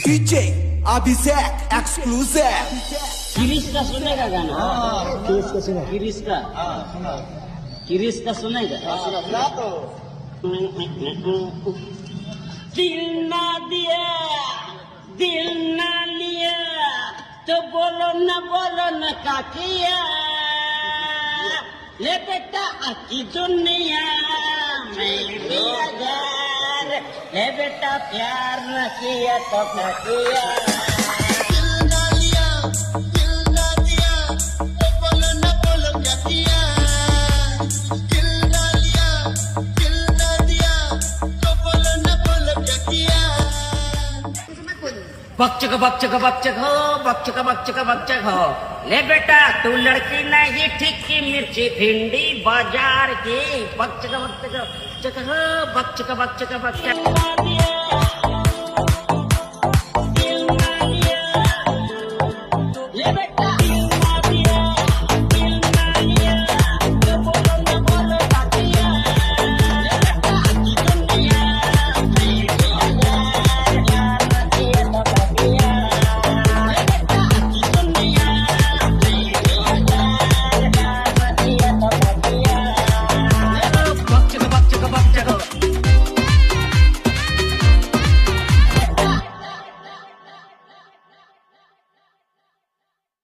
DJ Abhishek exclusive. किरीश का सुनेगा गाना? किरीश का सुना? किरीश का किरीश का सुनेगा? सुना तो दिल ना दिया दिल ना लिया तो बोलो न का किया। ले बेटा आकी दुनिया में भी अगर ले बेटा प्यार न किया तो क्या किया। बकचक बकचक बकचक हो बकचक बकचक बकचक हो। ले बेटा तू लड़की नहीं ठीक की मिर्ची भिंडी बाजार की। बकचक बकचक बकचक हो बकचक बकचक बकचक।